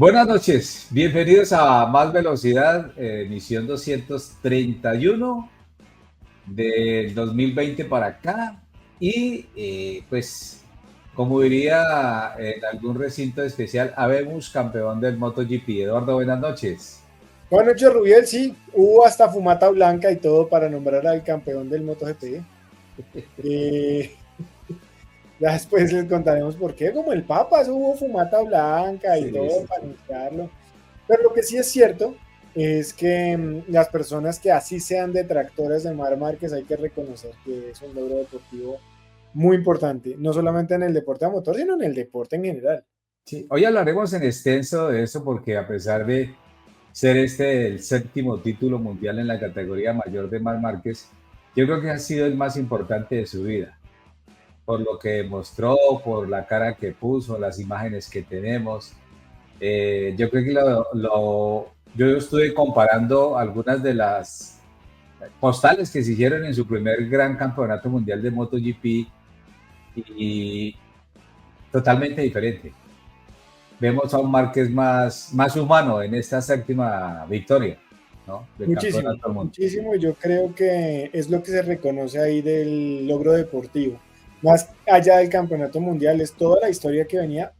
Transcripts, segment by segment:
Buenas noches, bienvenidos a Más Velocidad, emisión 231 del 2020 para acá. Y pues, como diría en algún recinto especial, habemos campeón del MotoGP. Eduardo, buenas noches. Buenas noches, Rubiel. Sí, hubo hasta fumata blanca y todo para nombrar al campeón del MotoGP. Eh, ya después les contaremos por qué. Como el Papa, hubo fumata blanca y Sí, todo sí, para sí. anunciarlo. Pero lo que sí es cierto es que las personas que así sean detractores de Mar Márquez hay que reconocer que es un logro deportivo muy importante, no solamente en el deporte a motor, sino en el deporte en general. Sí, hoy hablaremos en extenso de eso porque a pesar de ser este el séptimo título mundial en la categoría mayor de Marc Márquez, yo creo que ha sido el más importante de su vida. Por lo que mostró, por la cara que puso, las imágenes que tenemos. Yo creo que yo estuve comparando algunas de las postales que se hicieron en su primer gran campeonato mundial de MotoGP y totalmente diferente. Vemos a un Márquez más humano en esta séptima victoria, ¿no? Del Muchísimo, campeonato del mundo. muchísimo. Y yo creo que es lo que se reconoce ahí del logro deportivo. Más allá del campeonato mundial, es toda la historia que venía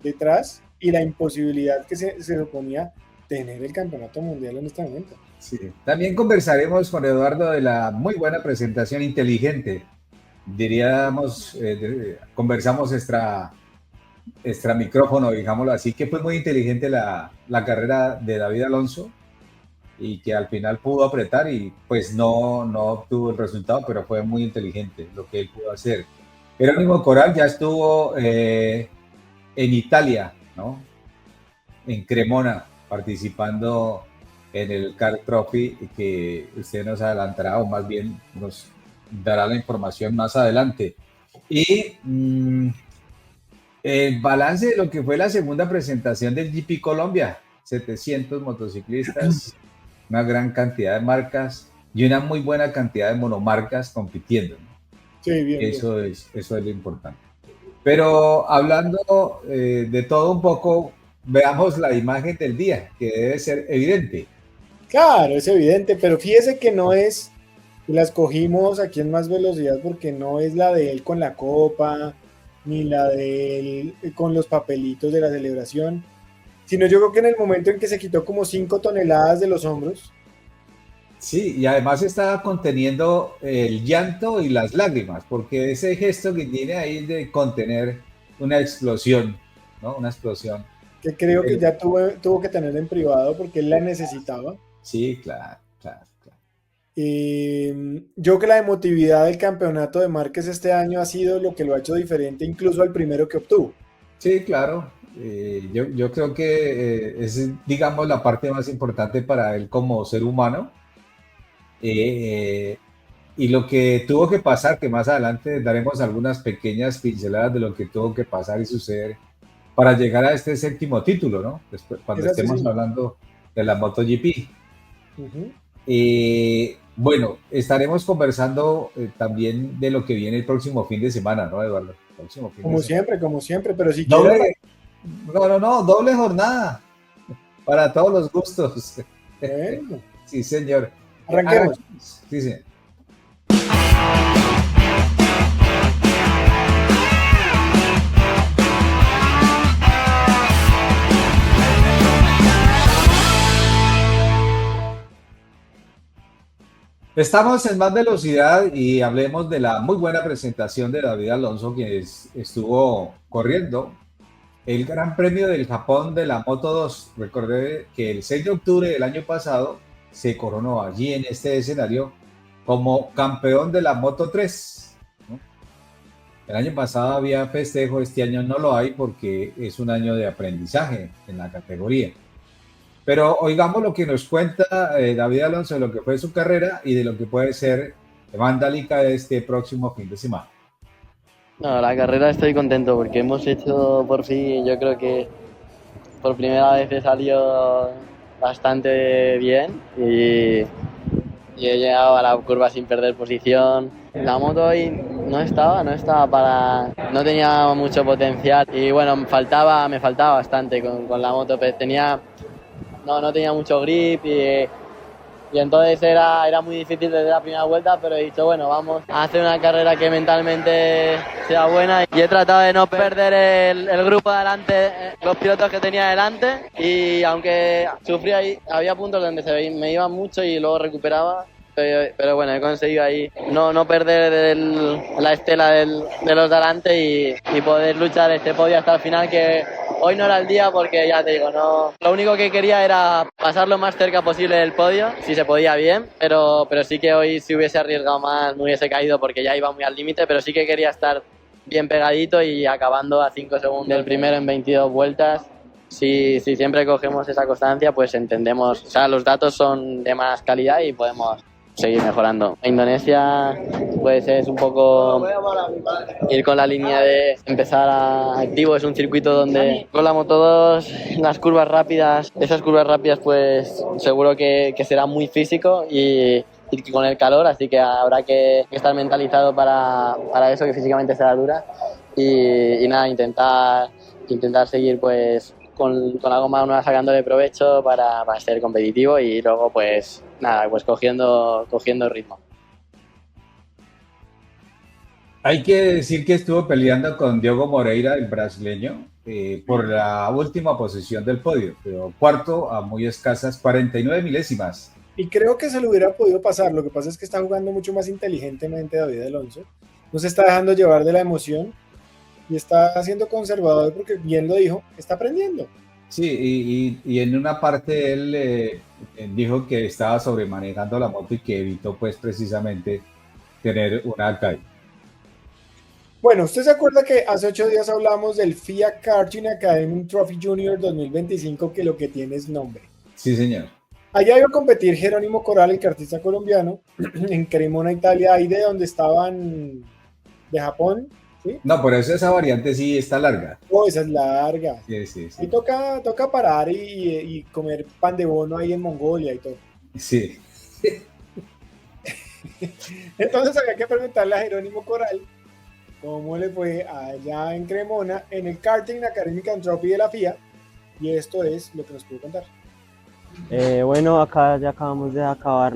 detrás y la imposibilidad que se suponía tener el campeonato mundial en este momento. Sí. También conversaremos con Eduardo de la muy buena presentación inteligente. Diríamos, conversamos extra micrófono, digámoslo así, que fue muy inteligente la carrera de David Alonso y que al final pudo apretar y pues no obtuvo el resultado, pero fue muy inteligente lo que él pudo hacer. Jerónimo Coral ya estuvo en Italia, ¿no? En Cremona, participando en el Car Trophy, que usted nos adelantará o más bien nos dará la información más adelante. Y el balance de lo que fue la segunda presentación del GP Colombia, 700 motociclistas, una gran cantidad de marcas y una muy buena cantidad de monomarcas compitiendo, ¿no? Sí, bien, bien. Eso es lo importante. Pero hablando de todo un poco, veamos la imagen del día, que debe ser evidente. Claro, es evidente, pero fíjese que no es, la escogimos aquí en Más Velocidad porque no es la de él con la copa, ni la de él con los papelitos de la celebración, sino yo creo que en el momento en que se quitó como 5 toneladas de los hombros. Sí, y además estaba conteniendo el llanto y las lágrimas, porque ese gesto que tiene ahí de contener una explosión, ¿no? Una explosión. Que creo que Pero, ya tuvo que tener en privado porque él la necesitaba. sí, claro, claro, claro. Yo creo que la emotividad del campeonato de Márquez este año ha sido lo que lo ha hecho diferente incluso al primero que obtuvo. Sí, claro. Yo creo que es, digamos, la parte más importante para él como ser humano. Eh, y lo que tuvo que pasar, que más adelante daremos algunas pequeñas pinceladas de lo que tuvo que pasar y suceder para llegar a este séptimo título, ¿no? Después, cuando Es así, estemos señor. hablando de la MotoGP. Ujú. Bueno, estaremos conversando también de lo que viene el próximo fin de semana, ¿no, Eduardo? El próximo fin de semana. Como siempre, pero si quiere, Doble, no, doble jornada para todos los gustos. bueno, Sí, señor. arranquemos. Arranquemos. Sí, señor. Estamos en más velocidad y hablemos de la muy buena presentación de David Alonso, que estuvo corriendo el Gran Premio del Japón de la Moto 2. Recordé que el 6 de octubre del año pasado se coronó allí en este escenario como campeón de la Moto 3, ¿no? El año pasado había festejo, este año no lo hay porque es un año de aprendizaje en la categoría. Pero oigamos lo que nos cuenta David Alonso de lo que fue su carrera y de lo que puede ser Vandálica este próximo fin de semana. No, la carrera estoy contento porque hemos hecho por fin, yo creo que por primera vez he salido bastante bien y he llegado a la curva sin perder posición. La moto hoy no tenía mucho potencial y bueno, me faltaba bastante con la moto, pero no tenía mucho grip y entonces era muy difícil desde la primera vuelta, pero he dicho, bueno, vamos a hacer una carrera que mentalmente sea buena y he tratado de no perder el grupo de adelante, los pilotos que tenía delante, y aunque sufrí ahí, había puntos donde me iba mucho y luego recuperaba. Pero bueno, he conseguido ahí no perder la estela de los de adelante y poder luchar este podio hasta el final, que hoy no era el día porque ya te digo, no. Lo único que quería era pasar lo más cerca posible del podio, si se podía bien, pero sí que hoy si hubiese arriesgado más me hubiese caído porque ya iba muy al límite, pero sí que quería estar bien pegadito y acabando a 5 segundos del primero en 22 vueltas. Si siempre cogemos esa constancia, pues entendemos, o sea, los datos son de más calidad y podemos seguir mejorando. Indonesia pues es un poco ir con la línea de empezar activo, es un circuito donde con la Moto 2 las curvas rápidas, esas curvas rápidas pues seguro que será muy físico y con el calor, así que habrá que estar mentalizado para eso, que físicamente será dura y nada, intentar seguir pues con la goma nueva sacándole provecho para ser competitivo y luego pues nada, pues cogiendo ritmo. Hay que decir que estuvo peleando con Diogo Moreira, el brasileño, por la última posición del podio, pero cuarto a muy escasas 49 milésimas. Y creo que se lo hubiera podido pasar. Lo que pasa es que está jugando mucho más inteligentemente David Alonso. No se está dejando llevar de la emoción y está siendo conservador porque, bien lo dijo, está aprendiendo. Sí, y en una parte él dijo que estaba sobremanejando la moto y que evitó pues precisamente tener una caída. Bueno, ¿usted se acuerda que hace 8 días hablamos del FIA Karting Academy Trophy Junior 2025, que lo que tiene es nombre? Sí, señor. Allá iba a competir Jerónimo Corral, el kartista colombiano, en Cremona, Italia, ahí de donde estaban de Japón, ¿sí? No, por eso esa variante sí está larga. Oh, esa es larga. Sí. Ahí toca parar y comer pan de bono ahí en Mongolia y todo. Sí. Entonces había que preguntarle a Jerónimo Corral cómo le fue allá en Cremona en el Karting Academic Trophy de la FIA, y esto es lo que nos pudo contar. Bueno, acá ya acabamos de acabar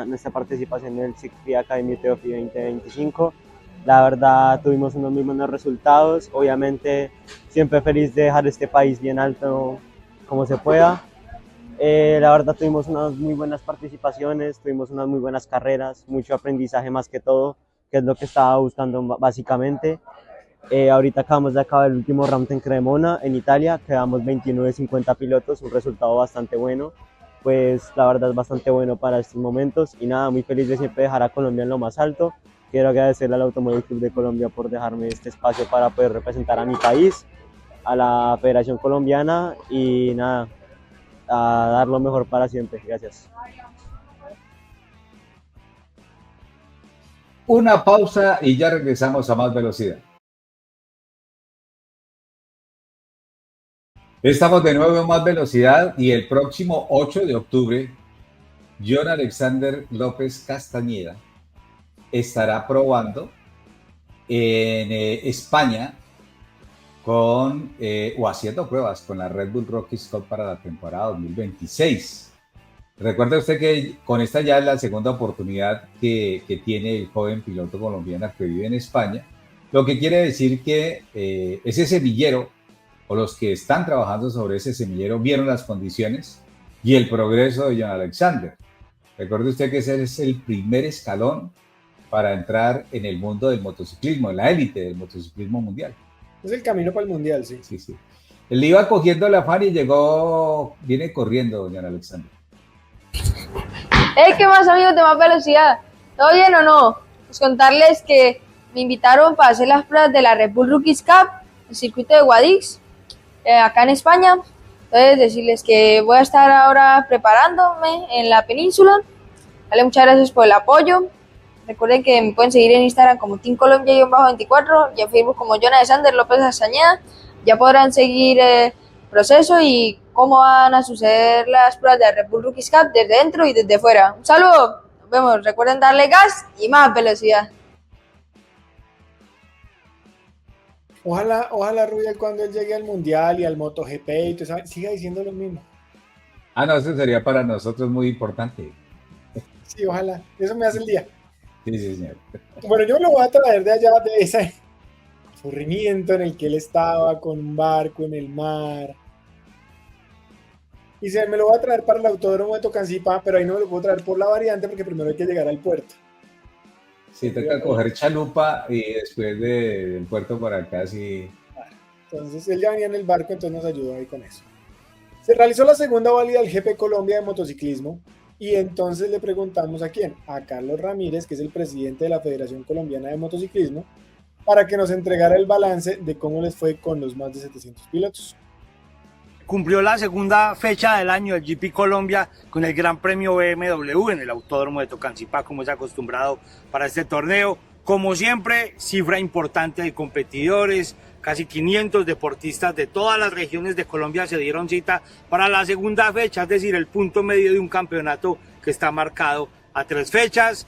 nuestra participación en el Six FIA Academy Trophy 2025. La verdad tuvimos unos muy buenos resultados, obviamente siempre feliz de dejar este país bien alto como se pueda. La verdad tuvimos unas muy buenas participaciones, tuvimos unas muy buenas carreras, mucho aprendizaje más que todo, que es lo que estaba buscando básicamente. Ahorita acabamos de acabar el último round en Cremona, en Italia, quedamos 21 de 50 pilotos, un resultado bastante bueno, pues la verdad es bastante bueno para estos momentos y nada, muy feliz de siempre dejar a Colombia en lo más alto. Quiero agradecerle al Automóvil Club de Colombia por dejarme este espacio para poder representar a mi país, a la Federación Colombiana y nada, a dar lo mejor para siempre. Gracias. Una pausa y ya regresamos a Más Velocidad. Estamos de nuevo en Más Velocidad y el próximo 8 de octubre, John Alexander López Castañeda estará probando en España o haciendo pruebas con la Red Bull Rookies Cup para la temporada 2026. Recuerda usted que con esta ya es la segunda oportunidad que tiene el joven piloto colombiano que vive en España, lo que quiere decir que ese semillero o los que están trabajando sobre ese semillero vieron las condiciones y el progreso de John Alexander. Recuerde usted que ese es el primer escalón para entrar en el mundo del motociclismo, en la élite del motociclismo mundial. Es el camino para el mundial, sí. Sí. Él iba cogiendo el afán y viene corriendo, John Alexander. ¿Qué más, amigos de Más Velocidad? ¿Todo bien o no? Pues contarles que me invitaron para hacer las pruebas de la Red Bull Rookies Cup, el circuito de Guadix, acá en España. Entonces decirles que voy a estar ahora preparándome en la península. Vale, muchas gracias por el apoyo. Recuerden que me pueden seguir en Instagram como Team Colombia-24 y en Facebook como John Alexander López Castañeda. Ya podrán seguir el proceso y cómo van a suceder las pruebas de Red Bull Rookies Cup desde dentro y desde fuera. Un saludo, nos vemos. Recuerden darle gas y más velocidad. Ojalá Rubial cuando él llegue al Mundial y al MotoGP y todo eso, siga diciendo lo mismo. Ah, no, eso sería para nosotros muy importante. Sí, ojalá. Eso me hace el día. Sí, sí, señor. Bueno, yo lo voy a traer de allá, de ese aburrimiento en el que él estaba con un barco en el mar. Y me lo voy a traer para el autódromo de Tocancipá, pero ahí no me lo puedo traer por la variante porque primero hay que llegar al puerto. Sí, toca coger chalupa y después del puerto para acá, sí. Entonces él ya venía en el barco, entonces nos ayudó ahí con eso. Se realizó la segunda válida del GP Colombia de motociclismo y entonces le preguntamos a quién, a Carlos Ramírez, que es el presidente de la Federación Colombiana de Motociclismo, para que nos entregara el balance de cómo les fue con los más de 700 pilotos. Cumplió la segunda fecha del año del GP Colombia con el Gran Premio BMW en el Autódromo de Tocancipá, como es acostumbrado para este torneo. Como siempre, cifra importante de competidores, casi 500 deportistas de todas las regiones de Colombia se dieron cita para la segunda fecha, es decir, el punto medio de un campeonato que está marcado a 3 fechas.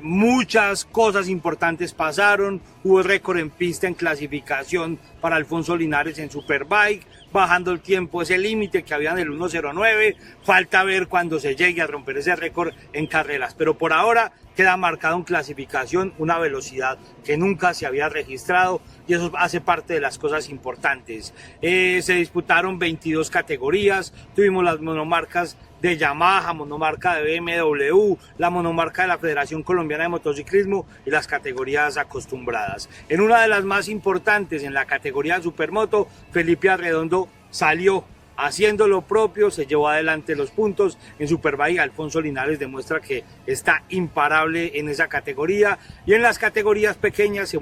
Muchas cosas importantes pasaron, hubo récord en pista en clasificación para Alfonso Linares en Superbike, bajando el tiempo, ese límite que había en el 1.09, falta ver cuando se llegue a romper ese récord en carreras, pero por ahora queda marcado en clasificación una velocidad que nunca se había registrado y eso hace parte de las cosas importantes. Se disputaron 22 categorías, tuvimos las monomarcas de Yamaha, monomarca de BMW, la monomarca de la Federación Colombiana de Motociclismo y las categorías acostumbradas. En una de las más importantes, en la categoría Supermoto, Felipe Arredondo salió haciendo lo propio, se llevó adelante los puntos. En Superbike, Alfonso Linares demuestra que está imparable en esa categoría, y en las categorías pequeñas se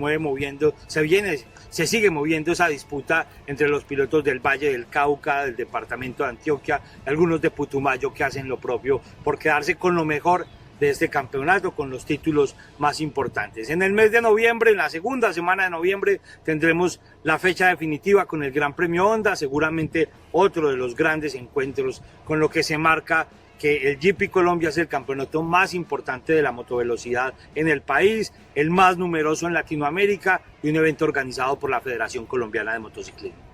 sigue moviendo esa disputa entre los pilotos del Valle del Cauca, del departamento de Antioquia, algunos de Putumayo, que hacen lo propio por quedarse con lo mejor de este campeonato, con los títulos más importantes. En el mes de noviembre, en la segunda semana de noviembre, tendremos la fecha definitiva con el Gran Premio Honda, seguramente otro de los grandes encuentros, con lo que se marca que el GP Colombia es el campeonato más importante de la motovelocidad en el país, el más numeroso en Latinoamérica y un evento organizado por la Federación Colombiana de Motociclismo.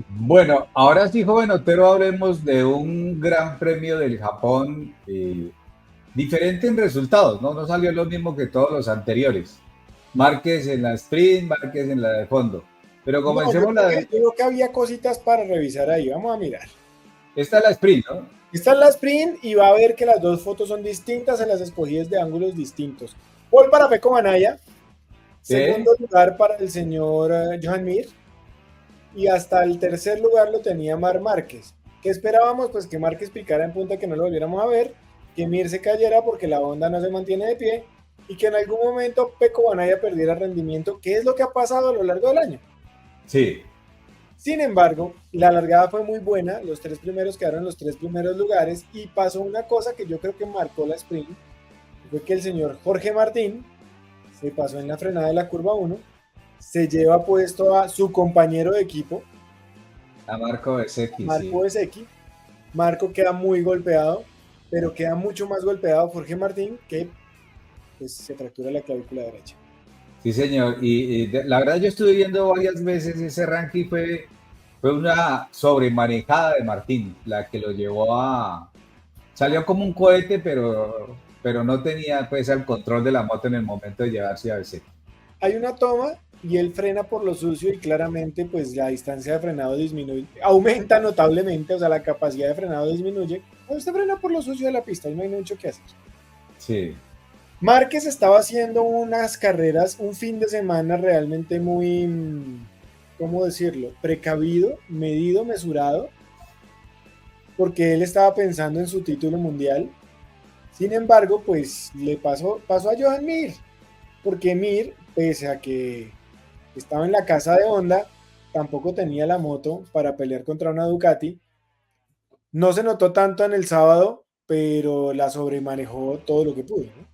Bueno, ahora sí, joven Otero, hablemos de un gran premio del Japón diferente en resultados, ¿no? No salió lo mismo que todos los anteriores. Márquez en la sprint, Márquez en la de fondo. Pero comencemos yo creo que había cositas para revisar ahí, vamos a mirar. Esta es la sprint, ¿no? Esta es la sprint y va a ver que las dos fotos son distintas, se las escogí desde ángulos distintos. Pole para Pecco Bagnaia, segundo lugar para el señor Johan Mir, y hasta el tercer lugar lo tenía Marc Márquez. ¿Qué esperábamos? Pues que Márquez picara en punta, que no lo volviéramos a ver, que Mir se cayera porque la Honda no se mantiene de pie, y que en algún momento Pecco Bagnaia perdiera rendimiento, que es lo que ha pasado a lo largo del año. Sí. Sin embargo, la largada fue muy buena, los 3 primeros quedaron en los 3 primeros lugares, y pasó una cosa que yo creo que marcó la sprint, fue que el señor Jorge Martín se pasó en la frenada de la curva 1, se lleva puesto a su compañero de equipo, a Marco Bezzecchi. Marco Bezzecchi. Marco queda muy golpeado, pero queda mucho más golpeado Jorge Martín, que pues, se fractura la clavícula derecha. Sí, señor. Y la verdad yo estuve viendo varias veces ese ranking, fue una sobremanejada de Martín, la que lo llevó a... Salió como un cohete, pero no tenía pues el control de la moto en el momento de llevarse a Bezzecchi. Hay una toma y él frena por lo sucio y claramente pues la distancia de frenado disminuye, aumenta notablemente, o sea, la capacidad de frenado disminuye. Cuando usted frena por lo sucio de la pista y no hay mucho que hacer. Sí. Márquez estaba haciendo unas carreras, un fin de semana realmente muy, ¿cómo decirlo? Precavido, medido, mesurado, porque él estaba pensando en su título mundial. Sin embargo, pues le pasó a Johan Mir, porque Mir, pese a que estaba en la casa de Honda, tampoco tenía la moto para pelear contra una Ducati. No se notó tanto en el sábado, pero la sobremanejó todo lo que pudo, ¿no?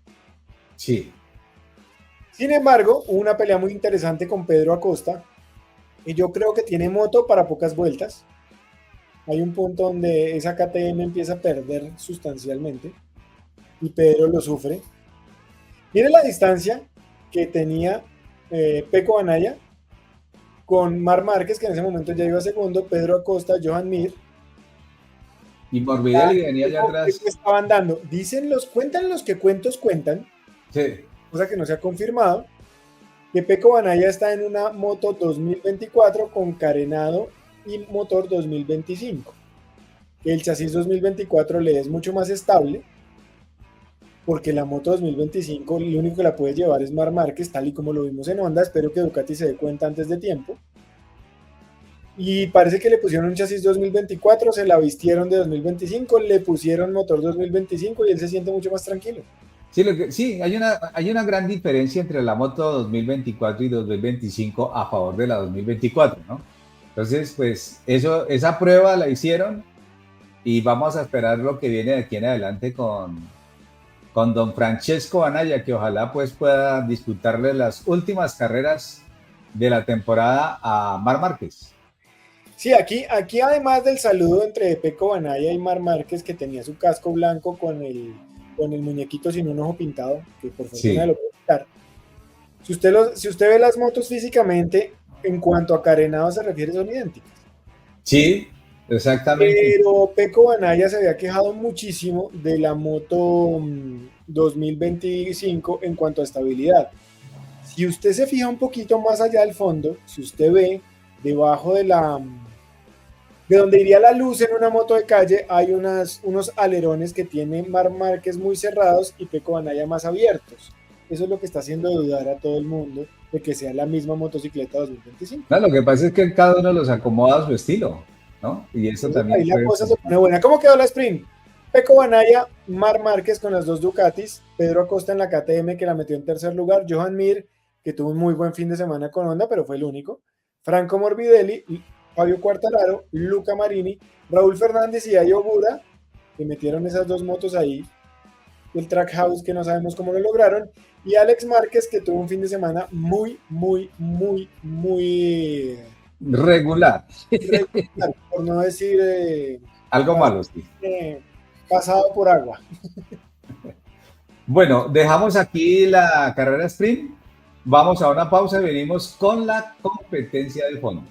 Sí. Sin embargo, hubo una pelea muy interesante con Pedro Acosta, y yo creo que tiene moto para pocas vueltas. Hay un punto donde esa KTM empieza a perder sustancialmente, y Pedro lo sufre. Mire la distancia, que tenía Pecco Bagnaia, con Marc Márquez, que en ese momento ya iba segundo, Pedro Acosta, Joan Mir. Y Morbidelli venía allá atrás. Estaban dando. Cuentan los que cuentos cuentan, Sí. cosa que no se ha confirmado, que Pecco Bagnaia está en una moto 2024 con carenado y motor 2025. Que el chasis 2024 le es mucho más estable, porque la moto 2025 lo único que la puede llevar es Marc Márquez, tal y como lo vimos en Honda. Espero que Ducati se dé cuenta antes de tiempo. Y parece que le pusieron un chasis 2024, se la vistieron de 2025, le pusieron motor 2025 y él se siente mucho más tranquilo. Sí, hay una gran diferencia entre la moto 2024 y 2025 a favor de la 2024, ¿no? Entonces, pues esa prueba la hicieron y vamos a esperar lo que viene de aquí en adelante con don Francesco Bagnaia, que ojalá pues pueda disputarle las últimas carreras de la temporada a Marc Márquez. Sí, aquí además del saludo entre Pecco Bagnaia y Marc Márquez, que tenía su casco blanco con el muñequito sin un ojo pintado, que por fortuna lo puede quitar. Si usted ve las motos físicamente, en cuanto a carenado se refiere, son idénticas. Sí, exactamente. Pero Pecco Bagnaia se había quejado muchísimo de la moto 2025 en cuanto a estabilidad. Si usted se fija un poquito más allá del fondo, si usted ve debajo de donde iría la luz en una moto de calle, hay unos alerones que tiene Marc Márquez muy cerrados y Pecco Bagnaia más abiertos. Eso es lo que está haciendo dudar a todo el mundo de que sea la misma motocicleta 2025. No, lo que pasa es que cada uno los acomoda a su estilo, ¿no? Y eso entonces, también. Ahí la cosa se pone buena. ¿Cómo quedó la sprint? Pecco Bagnaia, Marc Márquez con las dos Ducatis, Pedro Acosta en la KTM, que la metió en tercer lugar, Joan Mir, que tuvo un muy buen fin de semana con Honda, pero fue el único, Franco Morbidelli, Fabio Quartararo, Luca Marini, Raúl Fernández y Ayo Bura, que metieron esas dos motos ahí, el Trackhouse, que no sabemos cómo lo lograron, y Alex Márquez, que tuvo un fin de semana muy regular, por no decir algo malo, sí. Pasado por agua. Bueno, dejamos aquí la carrera sprint, vamos a una pausa y venimos con la competencia de fondo.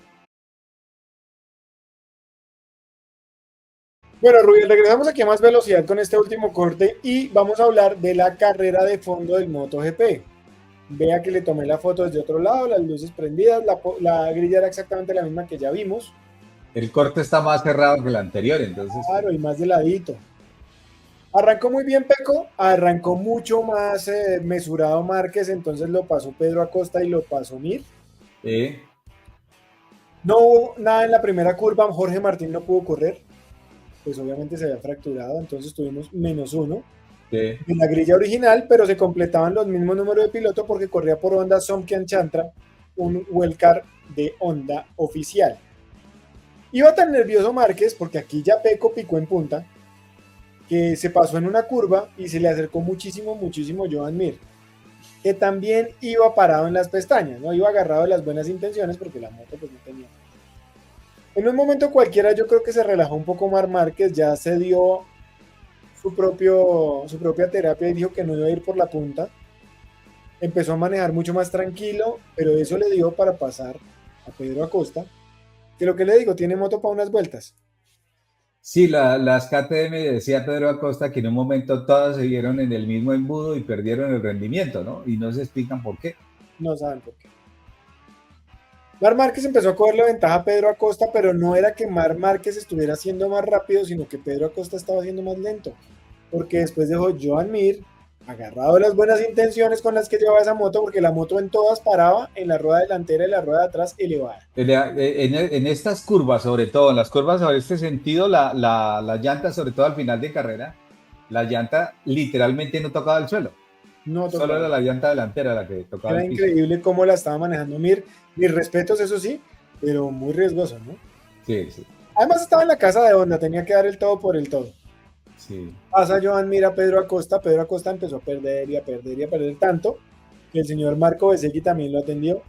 Bueno, Rubén, regresamos aquí a Más Velocidad con este último corte y vamos a hablar de la carrera de fondo del MotoGP. Vea que le tomé la foto desde otro lado, las luces prendidas, la grilla era exactamente la misma que ya vimos. El corte está más cerrado que el anterior, entonces. Claro, y más de ladito. Arrancó muy bien Pecco, arrancó mucho más mesurado Márquez, entonces lo pasó Pedro Acosta y lo pasó Mir. No hubo nada en la primera curva, Jorge Martín no pudo correr, pues obviamente se había fracturado, entonces tuvimos -1 en la grilla original, pero se completaban los mismos números de piloto porque corría por Honda Somkian Chantra, un wildcard de Honda oficial. Iba tan nervioso Márquez, porque aquí ya Pecco picó en punta, que se pasó en una curva y se le acercó muchísimo Joan Mir, que también iba parado en las pestañas, no iba agarrado de las buenas intenciones porque la moto pues no tenía. En un momento cualquiera yo creo que se relajó un poco Marc Márquez, ya se dio su propia terapia y dijo que no iba a ir por la punta. Empezó a manejar mucho más tranquilo, pero eso le dio para pasar a Pedro Acosta, que lo que le digo, tiene moto para unas vueltas. Sí, las KTM, decía Pedro Acosta, que en un momento todas se vieron en el mismo embudo y perdieron el rendimiento, ¿no? Y no se explican por qué. No saben por qué. Marc Márquez empezó a cogerle ventaja a Pedro Acosta, pero no era que Marc Márquez estuviera haciendo más rápido, sino que Pedro Acosta estaba haciendo más lento, porque después dejó Joan Mir agarrado de las buenas intenciones con las que llevaba esa moto, porque la moto en todas paraba en la rueda delantera y la rueda de atrás elevada. En estas curvas, sobre todo, en las curvas sobre este sentido, la llanta, sobre todo al final de carrera, la llanta literalmente no tocaba el suelo. No tocaba. Solo era la llanta delantera la que tocaba. Era increíble cómo la estaba manejando Mir. Mis respetos, eso sí, pero muy riesgoso, ¿no? Sí, sí. Además estaba en la casa de Honda, tenía que dar el todo por el todo. Sí. Pasa Joan Mir a Pedro Acosta empezó a perder y a perder tanto que el señor Marco Bezzecchi también lo atendió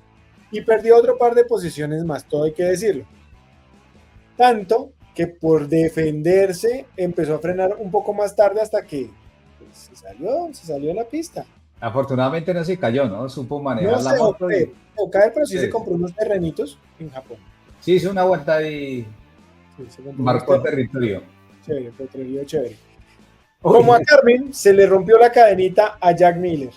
y perdió otro par de posiciones más, todo hay que decirlo. Tanto que por defenderse empezó a frenar un poco más tarde hasta que pues, se salió de la pista. Afortunadamente no se cayó, ¿no? Supo No manejar la se moto dejó caer, pero sí sí, se compró unos terrenitos en Japón. sí hizo una vuelta y Sí, se compró unos marcó terrenitos. territorio. Chévere, petróleo chévere. Uy, Como a Carmen se le rompió la cadenita a Jack Miller.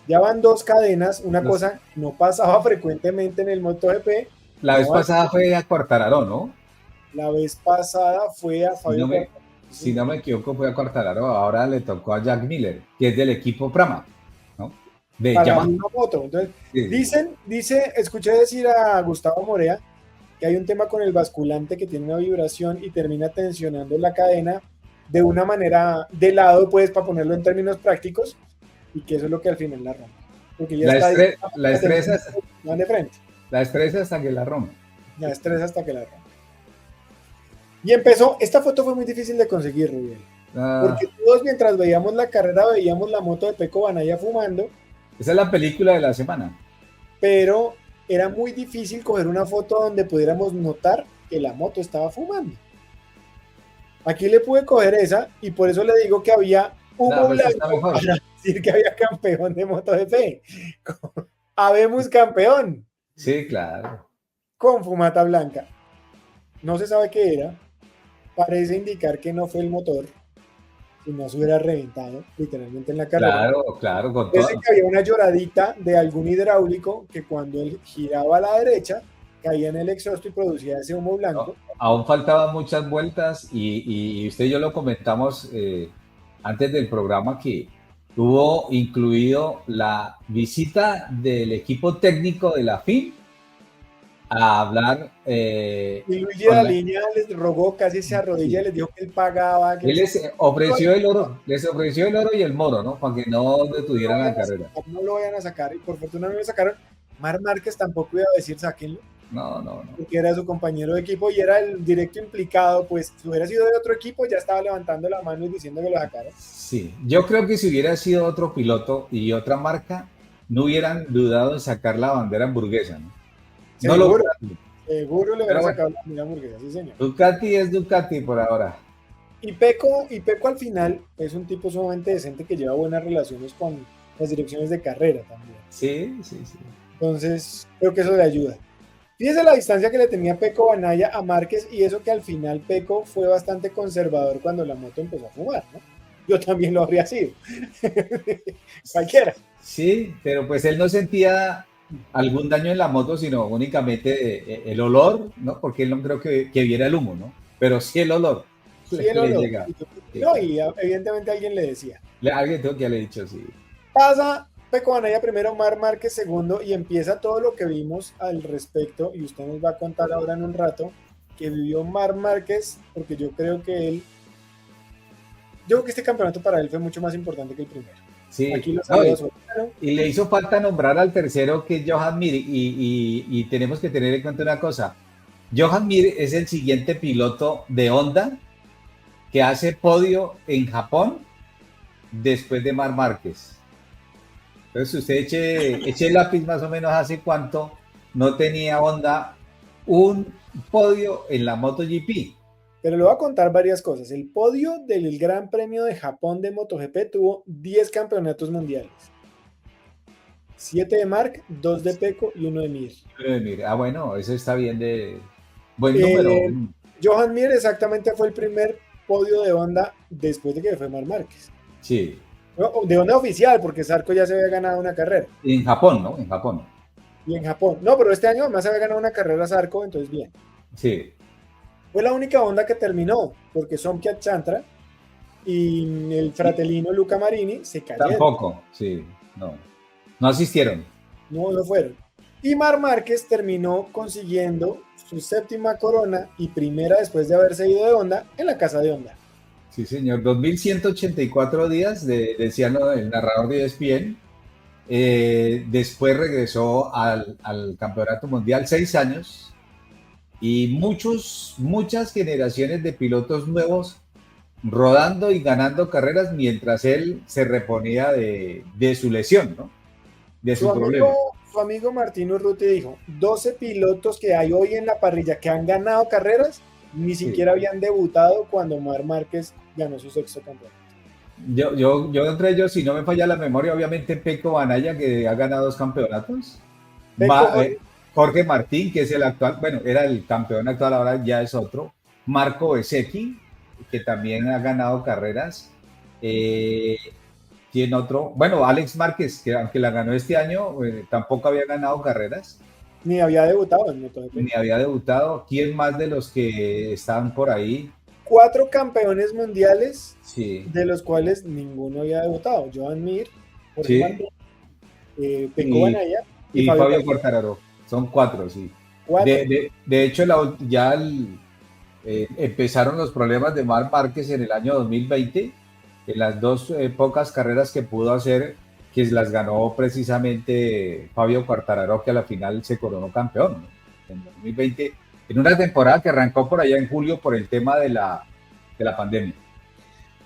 Ya van 2 cadenas, una Los- cosa no pasaba frecuentemente en el MotoGP. la Ya vez van- pasada fue a Quartararo, ¿no? La vez pasada fue a Si Fabio no me, Quartararo. si no me equivoco, fue a Quartararo. Ahora le tocó a Jack Miller, que es del equipo Prama, ¿no? De Para la Yamaha. misma moto. Entonces, Sí, escuché decir a Gustavo Morea que hay un tema con el basculante que tiene una vibración y termina tensionando la cadena de una manera de lado, pues, para ponerlo en términos prácticos, y que eso es lo que al final la rompe. Porque ya La, está estre- la, estresa, van de frente. la estresa hasta que la rompe. La estresa hasta que la rompe. Y empezó, esta foto fue muy difícil de conseguir, Rubiel. Ah, Porque todos mientras veíamos la carrera veíamos la moto de Pecco Banaya fumando, esa es la película de la semana. pero era muy difícil coger una foto donde pudiéramos notar que la moto estaba fumando. Aquí le pude coger esa y por eso le digo que había humo No, pues está blanco mejor. para decir que había campeón de MotoGP. Habemos campeón Sí, claro. con fumata blanca. No se sabe qué era. Parece indicar que no fue el motor, si no se hubiera reventado literalmente en la carrera. Claro, claro, con Parece todo. que había una lloradita de algún hidráulico que cuando él giraba a la derecha caía en el exhausto y producía ese humo blanco. Aún faltaban muchas vueltas y usted y yo lo comentamos antes del programa que tuvo incluido la visita del equipo técnico de la FIM a hablar. Y Luigi de la línea les rogó, casi se arrodilla y les dijo que él pagaba. Que Él les ofreció el oro, les ofreció el oro y el moro, ¿no? Para que no detuvieran la carrera. No lo vayan a sacar, y por fortuna no lo sacaron. Mar Márquez tampoco iba a decir sáquenlo, No. porque era su compañero de equipo y era el directo implicado. Pues si hubiera sido de otro equipo, ya estaba levantando la mano y diciendo que lo sacaron. Sí, yo creo que si hubiera sido otro piloto y otra marca, no hubieran dudado en sacar la bandera hamburguesa, ¿no? No lo Seguro, seguro le hubiera Pero bueno. sacado la bandera hamburguesa, sí señor. Ducati es Ducati por ahora. Y Pecco al final es un tipo sumamente decente que lleva buenas relaciones con las direcciones de carrera también. Sí. Entonces, creo que eso le ayuda. Fíjese la distancia que le tenía Pecco Banaya a Márquez y eso que al final Pecco fue bastante conservador cuando la moto empezó a fumar, ¿no? Yo también lo habría sido. Cualquiera. Sí, pero pues él no sentía algún daño en la moto, sino únicamente el olor, ¿no? Porque él no creo que viera el humo, ¿no? Pero sí el olor. Sí, le no. llega. No, y evidentemente alguien le decía. Alguien tengo que le he dicho, sí. Pasa Pecco Banaya primero, Marc Márquez segundo, y empieza todo lo que vimos al respecto, y usted nos va a contar ahora en un rato, que vivió Marc Márquez, porque yo creo que este campeonato para él fue mucho más importante que el primero. Sí. Aquí lo No, saludo a su hermano. y le hizo falta nombrar al tercero, que es Johan Mir, y tenemos que tener en cuenta una cosa. Johan Mir es el siguiente piloto de Honda que hace podio en Japón después de Marc Márquez. Entonces usted eche el lápiz más o menos hace cuánto no tenía Honda un podio en la MotoGP. Pero le voy a contar varias cosas. El podio del Gran Premio de Japón de MotoGP tuvo 10 campeonatos mundiales. 7 de Marc, 2 de Pecco y 1 de Mir. Bueno, eso está bien de buen número. Johan Mir exactamente fue el primer podio de Honda después de que fue Marc Márquez. Sí. De Honda oficial, porque Zarco ya se había ganado una carrera. En Japón, ¿no? En Japón. Y en Japón. No, pero este año además se había ganado una carrera Zarco, entonces bien. Sí. Fue la única Honda que terminó, porque Somkiat Chantra y el fratellino Luca Marini se cayeron. Tampoco, sí, no asistieron. No fueron. Y Marc Márquez terminó consiguiendo su 7ª corona y primera después de haberse ido de Honda en la casa de Honda. Sí, señor. 2184 días, decía el narrador de ESPN. Después regresó al campeonato mundial, 6 años. Y muchas generaciones de pilotos nuevos rodando y ganando carreras mientras él se reponía de su lesión, ¿no? De su problema. Su amigo Martino Urruti dijo, 12 pilotos que hay hoy en la parrilla que han ganado carreras, ni siquiera habían debutado cuando Marc Márquez ganó su 6º campeonato. Yo entre ellos, si no me falla la memoria, obviamente Pecco Banaya, que ha ganado 2 campeonatos. Pecco, Jorge Martín, que es el actual, bueno, era el campeón actual, ahora ya es otro. Marco Bezzecchi, que también ha ganado carreras. Eh, ¿Quién otro? Bueno, Alex Márquez, que aunque la ganó este año, tampoco había ganado carreras, ni había debutado en MotoGP. ni había debutado. ¿Quién más de los que están por ahí? 4 campeones mundiales, Sí, de los cuales ninguno había debutado. Joan Mir, Jorge sí. Martín, Pecco Banaya Y Fabio Quartararo. Son 4, sí. 4. De hecho, empezaron los problemas de Marc Márquez en el año 2020, en las 2 pocas carreras que pudo hacer, que las ganó precisamente Fabio Quartararo, que a la final se coronó campeón, ¿no? En 2020, en una temporada que arrancó por allá en julio por el tema de la pandemia.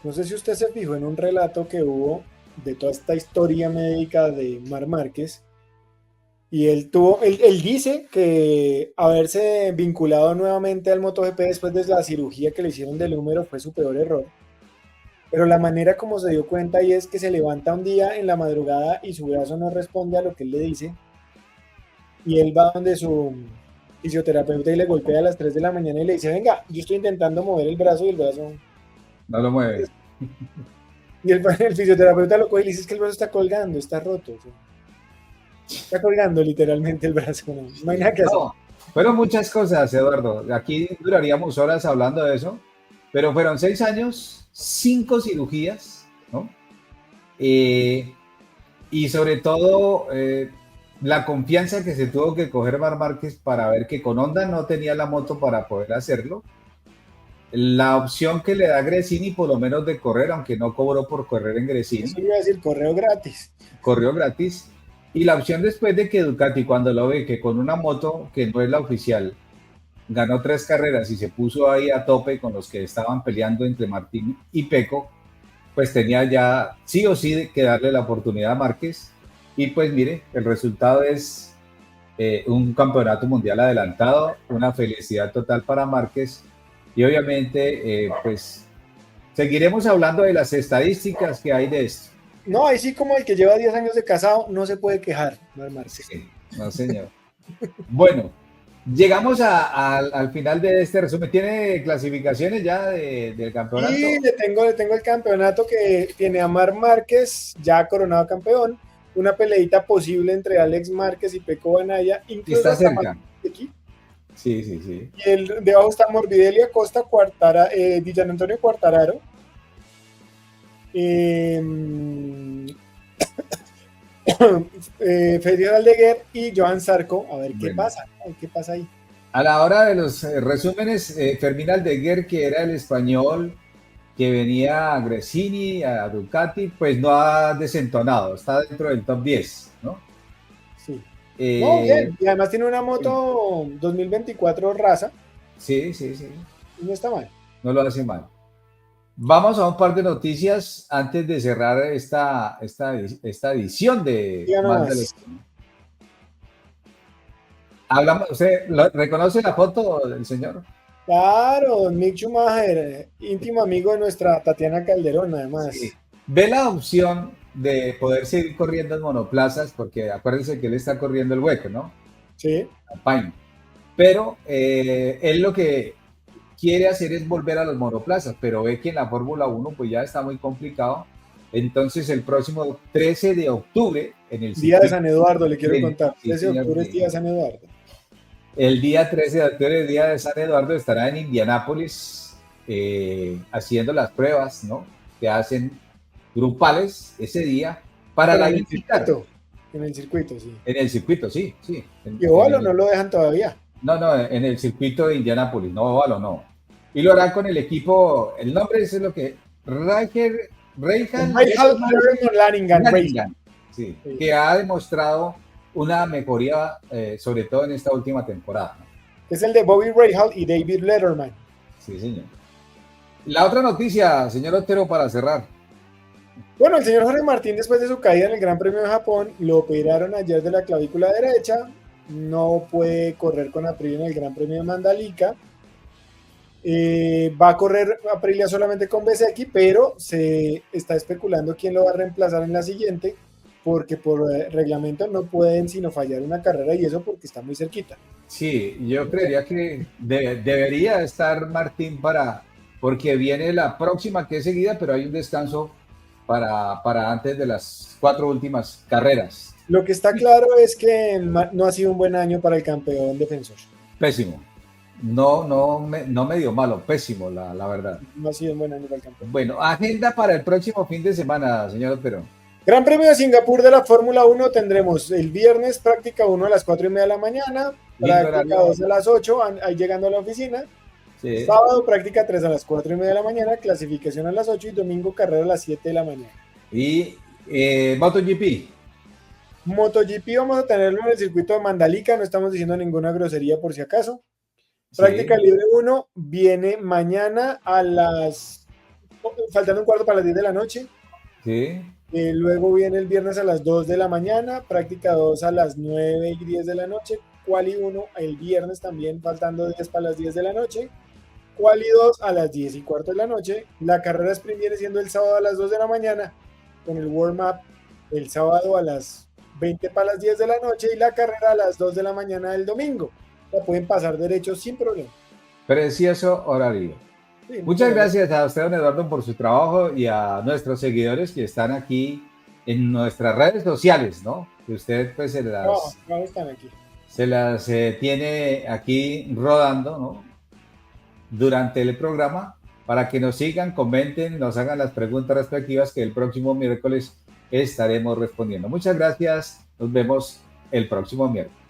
No sé si usted se fijó en un relato que hubo de toda esta historia médica de Marc Márquez. Y él dice que haberse vinculado nuevamente al MotoGP después de la cirugía que le hicieron del húmero fue su peor error. Pero la manera como se dio cuenta y es que se levanta un día en la madrugada y su brazo no responde a lo que él le dice. Y él va donde su fisioterapeuta y le golpea a las 3 de la mañana y le dice, venga, yo estoy intentando mover el brazo y el brazo... No lo mueve. Y el fisioterapeuta lo coge y le dice, es que el brazo está colgando, está roto. O sea, está colgando literalmente el brazo, no hay nada que hacer. No, fueron muchas cosas, Eduardo. Aquí duraríamos horas hablando de eso, pero fueron 6 años, 5 cirugías, ¿no? Y sobre todo la confianza que se tuvo que coger Marc Márquez para ver que con Honda no tenía la moto para poder hacerlo. La opción que le da Gresini, por lo menos de correr, aunque no cobró por correr en Gresini. Eso iba a decir, correo gratis. Corrió gratis. Y la opción después de que Ducati, cuando lo ve que con una moto que no es la oficial, ganó 3 carreras y se puso ahí a tope con los que estaban peleando entre Martín y Pecco, pues tenía ya sí o sí que darle la oportunidad a Márquez. Y pues mire, el resultado es un campeonato mundial adelantado, una felicidad total para Márquez. Y obviamente, pues seguiremos hablando de las estadísticas que hay de esto. No, ahí sí como el que lleva 10 años de casado no se puede quejar, Marc Márquez. Sí, no, señor. Bueno, llegamos al final de este resumen. ¿Tiene clasificaciones ya del campeonato? Y le tengo el campeonato que tiene a Marc Márquez, ya coronado campeón, una peleita posible entre Alex Márquez y Pecco Banaya. Está cerca. Aquí. Sí, sí, sí. Y debajo está Morbidelli Acosta, Dillan Antonio Quartararo. Federico Aldeguer y Johan Zarco. A ver qué pasa. A ver qué pasa ahí. A la hora de los resúmenes, Fermín Aldeguer, que era el español que venía a Gresini, a Ducati, pues no ha desentonado, está dentro del top 10, ¿no? Sí. No, bien. Y además tiene una moto 2024 raza. Sí, sí, sí. No está mal. No lo hace mal. Vamos a un par de noticias antes de cerrar esta edición de Más del Extremo. ¿Usted reconoce la foto del señor? Claro, Mick Schumacher, íntimo amigo de nuestra Tatiana Calderón, además. Sí. Ve la opción de poder seguir corriendo en monoplazas, porque acuérdense que él está corriendo el hueco, ¿no? Sí. Alpine. Pero él lo que quiere hacer es volver a los monoplazas, pero ve que en la Fórmula 1 pues ya está muy complicado. Entonces el próximo 13 de octubre en el Día de San Eduardo, le quiero contar. 13 de octubre es Día de San Eduardo. El día 13 de octubre, el día de San Eduardo, estará en Indianápolis haciendo las pruebas, ¿no? Que hacen grupales ese día para la visita. En el circuito, sí. En el circuito, sí, sí. ¿Y óvalo no lo dejan todavía? No, en el circuito de Indianápolis, no, óvalo no. Y lo harán con el equipo, el nombre es lo que... Reinhard Laningan, sí, que ha demostrado una mejoría, sobre todo en esta última temporada. Es el de Bobby Rahal y David Letterman. Sí, señor. La otra noticia, señor Otero, para cerrar. Bueno, el señor Jorge Martín, después de su caída en el Gran Premio de Japón, lo operaron ayer de la clavícula derecha. No puede correr con Aprilia en el Gran Premio de Mandalika. Va a correr Aprilia solamente con Bezzecchi, pero se está especulando quién lo va a reemplazar en la siguiente, porque por reglamento no pueden sino fallar una carrera y eso porque está muy cerquita. Sí, yo creería que debería estar Martín porque viene la próxima que es seguida, pero hay un descanso para antes de las 4 últimas carreras. Lo que está claro es que no ha sido un buen año para el campeón defensor. Pésimo. No medio malo, pésimo, la verdad. No ha sido un buen año para el campeón. Bueno, agenda para el próximo fin de semana, señor Otero. Gran Premio de Singapur de la Fórmula 1 tendremos el viernes práctica 1 a las 4:30 de la mañana, práctica 2 a las 8, ahí llegando a la oficina. Sí. Sábado práctica 3 a las 4:30 de la mañana, clasificación a las 8 y domingo carrera a las 7 de la mañana. Y MotoGP. MotoGP vamos a tenerlo en el circuito de Mandalika, no estamos diciendo ninguna grosería por si acaso. Práctica libre 1 viene mañana faltando un cuarto para las 10 de la noche. Sí. Luego viene el viernes a las 2 de la mañana, práctica 2 a las 9 y 10 de la noche, quali 1 el viernes también faltando 10 para las 10 de la noche, quali 2 a las 10 y cuarto de la noche, la carrera sprint viene siendo el sábado a las 2 de la mañana, con el warm-up el sábado a las 20 para las 10 de la noche y la carrera a las 2 de la mañana del domingo. La pueden pasar derecho sin problema. Precioso horario. Sí, muchas gracias a usted, don Eduardo, por su trabajo y a nuestros seguidores que están aquí en nuestras redes sociales, ¿no? Que usted pues se las tiene aquí rodando, ¿no? Durante el programa para que nos sigan, comenten, nos hagan las preguntas respectivas que el próximo miércoles estaremos respondiendo. Muchas gracias, nos vemos el próximo miércoles.